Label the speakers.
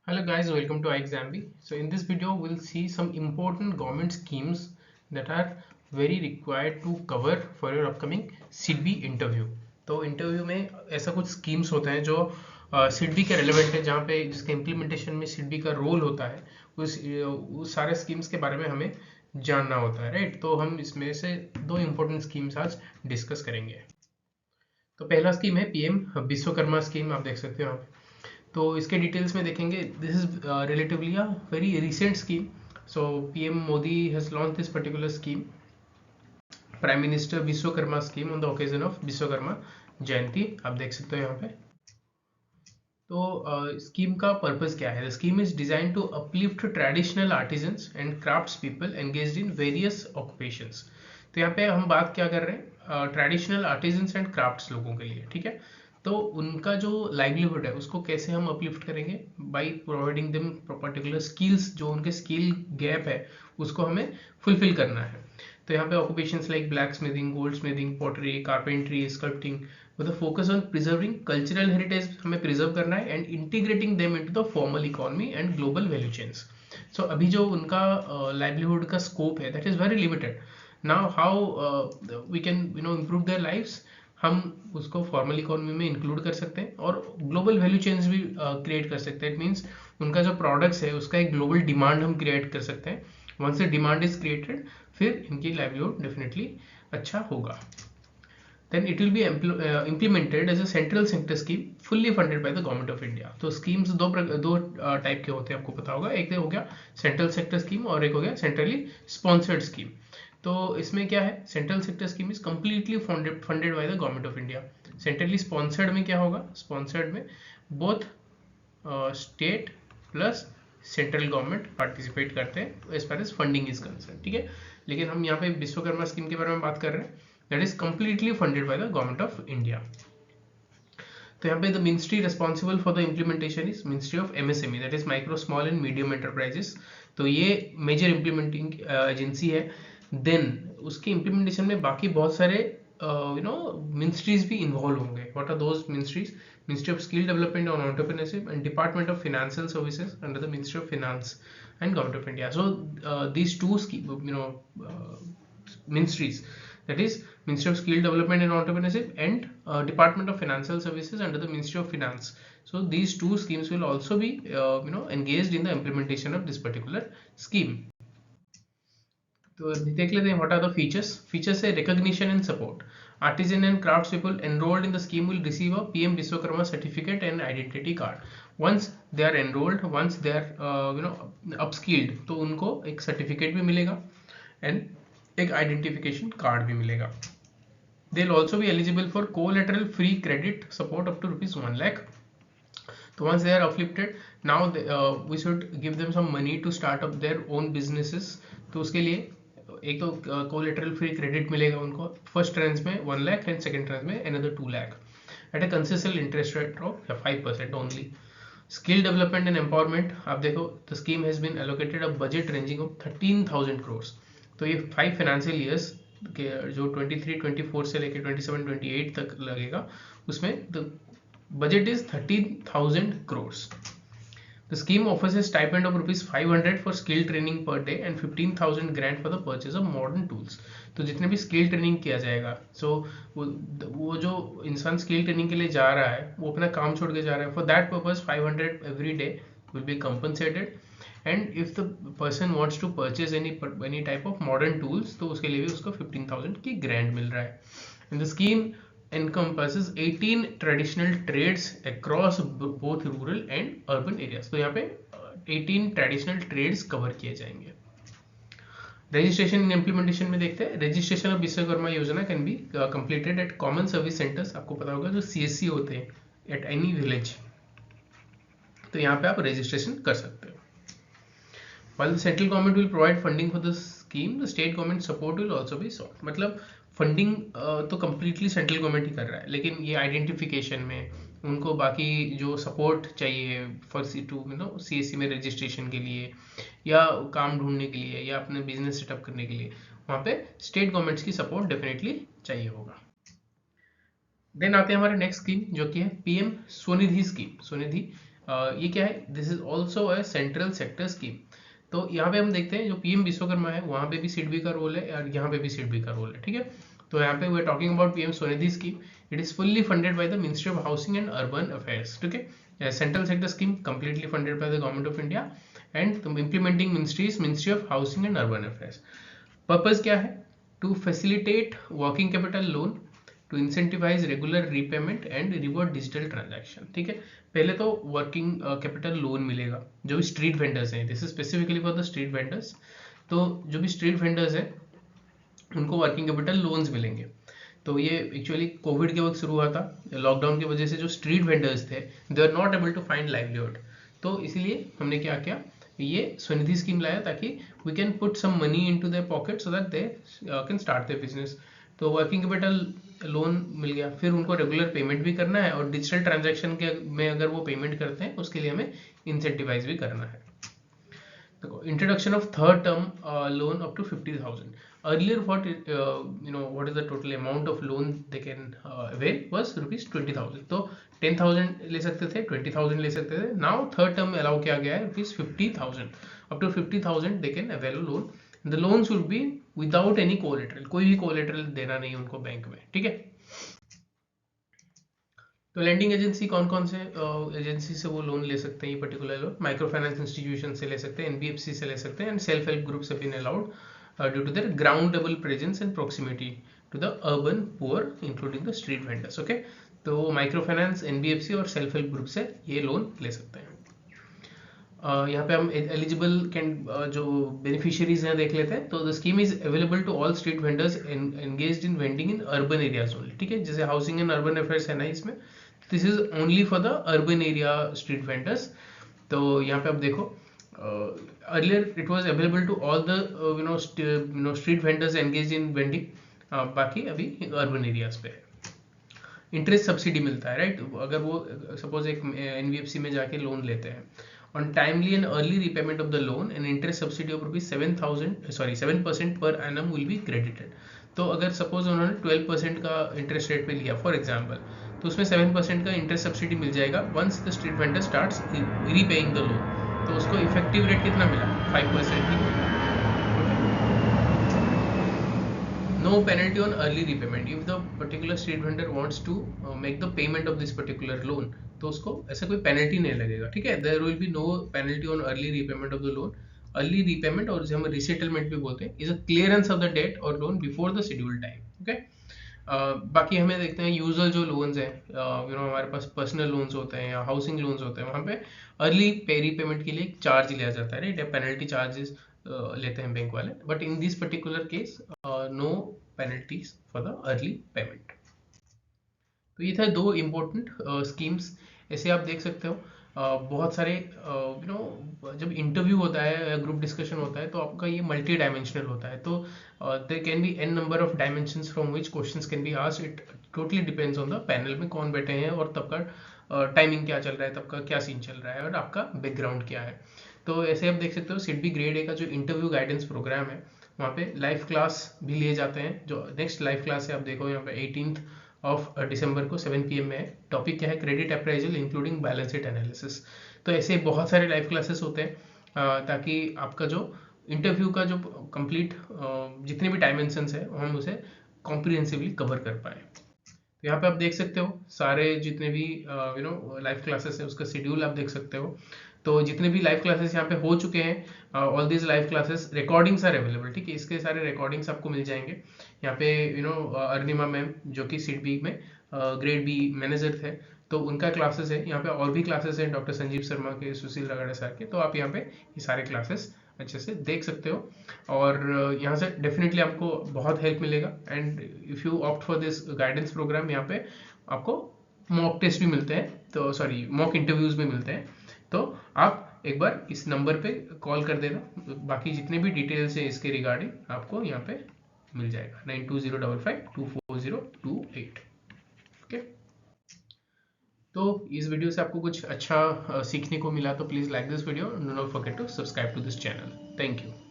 Speaker 1: Hello guys, welcome to iExamB. So in this video, we'll see some important government schemes that are very required to cover for your upcoming SIDBI interview. तो interview में ऐसा कुछ schemes होते हैं जो सिडबी के relevant है, जहाँ पे जिसके इम्प्लीमेंटेशन में सिडबी का रोल होता है। उस सारे स्कीम्स के बारे में हमें जानना होता है, राइट। तो हम इसमें से दो इम्पोर्टेंट स्कीम्स आज डिस्कस करेंगे। तो पहला स्कीम है पीएम विश्वकर्मा स्कीम, आप देख सकते हो यहाँ पे। तो इसके डिटेल्स में देखेंगे। This is relatively a very recent scheme. So PM Modi has launch this particular scheme, prime minister Vishwakarma scheme on the occasion of Vishwakarma Jayanti, आप देख सकते हो यहाँ पे। तो स्कीम का पर्पस क्या है? The scheme is design to uplift traditional artisans and crafts people engaged in various occupations. तो यहाँ पे हम बात क्या कर रहे हैं? ट्रेडिशनल आर्टिजन्स एंड क्राफ्ट्स लोगों के लिए, ठीक है। तो उनका जो लाइवलीहुड है उसको कैसे हम अपलिफ्ट करेंगे? By providing them particular skills, जो उनके स्किल गैप है उसको हमें फुलफिल करना है। तो यहाँ पे occupations like blacksmithing, goldsmithing, pottery, carpentry, sculpting, with focus on preserving cultural heritage हमें प्रिजर्व करना है and integrating them into the formal economy and global value chains. So अभी जो उनका लाइवलीहुड का स्कोप है that is very limited. Now how we can improve their lives? हम उसको फॉर्मल इकोनॉमी में इंक्लूड कर सकते हैं और ग्लोबल वैल्यू चेन्स भी क्रिएट कर सकते हैं। इट मीन्स उनका जो प्रोडक्ट्स है उसका एक ग्लोबल डिमांड हम क्रिएट कर सकते हैं। Once the demand is created, फिर इनकी लाइवलीहुड डेफिनेटली अच्छा होगा। Then it will be implemented as a central sector scheme fully funded by the government of India. तो स्कीम्स दो टाइप के होते हैं, आपको पता होगा। एक हो गया सेंट्रल सेक्टर स्कीम और एक हो गया सेंट्रली स्पॉन्सर्ड स्कीम। तो इसमें क्या है? Central sector scheme is completely funded by the government of India. Centrally sponsored में क्या होगा? स्पॉन्सर्ड में both state plus central government participate करते हैं as far as funding is concern, ठीक है। लेकिन हम यहाँ पे विश्वकर्मा स्कीम के बारे में बात कर रहे हैं, that is completely funded by the government of India. तो यहाँ पे the ministry responsible for the implementation is ministry of MSME, that is micro small and medium enterprises. तो ये मेजर इम्प्लीमेंटिंग एजेंसी है। देन उसके इम्प्लीमेंटेशन में बाकी बहुत सारे मिनिस्ट्रीज भी इन्वॉल्व होंगे। What are those ministries? Ministry of Skill Development and Entrepreneurship and Department of Financial Services under the Ministry of Finance and Government of India. So these two ministries, that is Ministry of Skill Development and Entrepreneurship and Department of Financial Services under the Ministry of Finance. So these two schemes will also be engaged in the implementation of this particular scheme. तो देख लेते हैं what are the features. Features है recognition and support. Artisan and crafts people enrolled in the scheme will receive a PM Vishwakarma certificate and identity card. Once they are enrolled, once they are upskilled, तो उनको एक certificate भी मिलेगा and एक identification card भी मिलेगा। They will also be eligible for collateral free credit support up to ₹1 lakh. So once they are uplifted, now we should give them some money to start up their own businesses. तो उसके लिए एक तो collateral free credit मिलेगा उनको first tranche में 1 lakh and second tranche में another 2 lakh at a concessional interest rate of 5% only. Skill development and empowerment, आप देखो the scheme has been allocated a budget ranging of 13,000 crore। तो ये 5 फाइनेंशियल ईयर्स के जो 23-24 से लेकर 27-28 तक लगेगा, उसमें the budget is 13,000 crores. The scheme offers a stipend of ₹500 for skill training per day and 15,000 grant for the purchase of modern tools. तो जितने भी स्किल ट्रेनिंग किया जाएगा, सो वो जो इंसान स्किल ट्रेनिंग के लिए जा रहा है वो अपना काम छोड़ के जा रहा है, for that purpose 500 every day will be compensated. And if the person wants to purchase any type of modern tools, तो उसके लिए भी उसको 15,000 की ग्रांट मिल रहा है। इन the scheme encompasses 18 traditional trades across both rural and urban areas. तो यहाँ पे 18 ट्रेडिशनल ट्रेड्स कवर किए जाएंगे। रजिस्ट्रेशन इन इम्प्लीमेंटेशन में देखते हैं। Registration of Vishwakarma Yojana can be completed at common service centres. आपको पता होगा जो सीएससी होते हैं एट एनी विलेज, तो यहाँ पे आप रजिस्ट्रेशन कर सकते हो। While the central government will provide funding for the scheme, the state government support will also be sought. मतलब फंडिंग तो कम्प्लीटली सेंट्रल गवर्नमेंट ही कर रहा है, लेकिन ये आइडेंटिफिकेशन में उनको बाकी जो सपोर्ट चाहिए फॉर सीएससी में रजिस्ट्रेशन के लिए या काम ढूंढने के लिए या अपने बिजनेस सेटअप करने के लिए, वहाँ पे स्टेट गवर्नमेंट्स की सपोर्ट डेफिनेटली चाहिए होगा। देन आते हैं हमारे नेक्स्ट स्कीम जो कि है पीएम स्वनिधि स्कीम। स्वनिधि ये क्या है, this is also a central sector scheme. तो यहाँ पे हम देखते हैं जो पीएम विश्वकर्मा है वहाँ पे भी सिडबी का रोल है और यहाँ पे भी सिडबी का रोल है, ठीक है। तो यहाँ पे we are talking about PM Svanidhi scheme. It is fully funded by the ministry of housing and urban affairs, ठीक है। Central sector scheme completely funded by the government of India and implementing ministry is ministry of housing and urban affairs. Purpose क्या है, to facilitate working capital loan, to incentivise regular repayment and reward digital transaction, ठीक है। पहले तो working capital loan मिलेगा जो भी street vendors हैं, this is specifically for the street vendors. तो जो भी स्ट्रीट वेंडर्स हैं उनको वर्किंग कैपिटल लोन्स मिलेंगे। तो ये एक्चुअली कोविड के वक्त शुरू हुआ था, लॉकडाउन की वजह से जो स्ट्रीट वेंडर्स थे they are not able to find livelihood, तो इसलिए हमने क्या किया, ये स्वनिधि स्कीम लाया ताकि we can put some money into their pocket so that they can start their business. तो वर्किंग कैपिटल लोन मिल गया, फिर उनको रेगुलर पेमेंट भी करना है और डिजिटल ट्रांजैक्शन के में अगर वो पेमेंट करते हैं उसके लिए हमें इंसेंटिवाइज भी करना है। देखो, introduction of third term loan up to 50,000। Earlier, what is the total amount of loan they can avail was rupees 20,000. तो 10,000 ले सकते थे, 20,000 ले सकते थे। Now third term में allow किया गया है rupees 50,000. Up to 50,000 they can avail a loan. The loans will be without any collateral. कोई भी collateral देना नहीं उनको बैंक में, ठीक है। तो लेंडिंग एजेंसी कौन कौन से एजेंसी से वो लोन ले सकते हैं, ये particular loan micro finance institution से ले सकते हैं, एनबीएफसी से ले सकते हैं and self help groups have been allowed due to their ground level presence and proximity to the urban poor including the street vendors, okay. तो माइक्रो फाइनेंस, एनबीएफसी और सेल्फ हेल्प ग्रुप से ये loan ले सकते हैं। यहाँ पे हम एलिजिबल जो बेनिफिशियरीज हैं देख लेते हैं। तो the scheme is available to all street vendors engaged in vending in urban areas only, ठीक है। जैसे हाउसिंग एंड अर्बन अफेयर्स है ना इसमें, this is only for the urban area street vendors. तो यहाँ पे आप देखो, earlier it was available to all the street vendors engaged in vending, बाकी अभी अर्बन एरियाज पे है। इंटरेस्ट सब्सिडी मिलता है, राइट। अगर वो सपोज एक एनबीएफसी में जाके लोन लेते हैं, on timely and early repayment of the loan, an interest subsidy of rupees 7% per annum will be credited. तो अगर सपोज उन्होंने 12% का इंटरेस्ट रेट पे लिया फॉर एग्जांपल, तो उसमें 7% का इंटरेस्ट सब्सिडी मिल जाएगा once the street vendor starts repaying the loan. तो उसको इफेक्टिव रेट कितना मिला, 5% ही मिला। No penalty on early repayment. If the particular street vendor wants to make the payment of this particular loan, तो उसको ऐसा कोई पेनल्टी नहीं लगेगा, ठीक है। There will be no penalty on early repayment of the loan. Early repayment और जिसे हम resettlement भी बोलते हैं, is a clearance of the debt or loan before the scheduled time, okay? बाकी हमें देखते हैं यूजुअल जो लोन्स हैं, हमारे पास पर्सनल लोन्स होते हैं या हाउसिंग लोन्स होते हैं, वहाँ पे अर्ली पे रीपेमेंट के लिए चार्ज लिया जाता है, राइट। पेनल्टी चार्जेस लेते हैं बैंक वाले, but in this particular case no penalties for the early payment. तो ये थे दो इम्पोर्टेंट स्कीम्स। ऐसे आप देख सकते हो बहुत सारे जब इंटरव्यू होता है या ग्रुप डिस्कशन होता है तो आपका ये मल्टी डायमेंशनल होता है। तो there can be n number of dimensions from which questions can be asked. It totally depends on the panel में कौन बैठे हैं और तब का टाइमिंग क्या चल रहा है, तब का क्या सीन चल रहा है और आपका बैकग्राउंड क्या है। तो ऐसे आप देख सकते हो सिडबी ग्रेड ए का जो इंटरव्यू गाइडेंस प्रोग्राम है वहाँ पे लाइव क्लास भी लिए जाते हैं। जो नेक्स्ट लाइव क्लास है आप देखो यहाँ पे 18th ऑफ दिसंबर को 7 PM में है। टॉपिक क्या है, credit appraisal including balance sheet analysis. तो ऐसे बहुत सारे लाइव क्लासेस होते हैं ताकि आपका जो इंटरव्यू का जो कंप्लीट जितने भी डायमेंशंस है हम उसे कॉम्प्रिहेंसिवली कवर कर पाए। तो यहाँ पे आप देख सकते हो सारे जितने भी लाइव क्लासेस है उसका शेड्यूल आप देख सकते हो। तो जितने भी लाइव क्लासेस यहाँ पे हो चुके हैं all these live classes recordings are available, ठीक है। इसके सारे रिकॉर्डिंग्स आपको मिल जाएंगे यहाँ पे। अर्निमा मैम जो कि सिडबी में ग्रेड बी मैनेजर थे, तो उनका क्लासेस है यहाँ पे। और भी क्लासेस हैं डॉक्टर संजीव शर्मा के, सुशील रगड़ा सर के। तो आप यहाँ पे ये सारे क्लासेस अच्छे से देख सकते हो और यहाँ से डेफिनेटली आपको बहुत हेल्प मिलेगा। And if you opt for this guidance programme, यहाँ पे आपको मॉक टेस्ट भी मिलते हैं, तो सॉरी मॉक इंटरव्यूज भी मिलते हैं। तो आप एक बार इस नंबर पे कॉल कर देना, बाकी जितने भी डिटेल्स है इसके रिगार्डिंग आपको यहाँ पे मिल जाएगा 9205524028, ओके। तो इस वीडियो से आपको कुछ अच्छा सीखने को मिला तो please like this video, do not forget to subscribe to this channel. Thank you.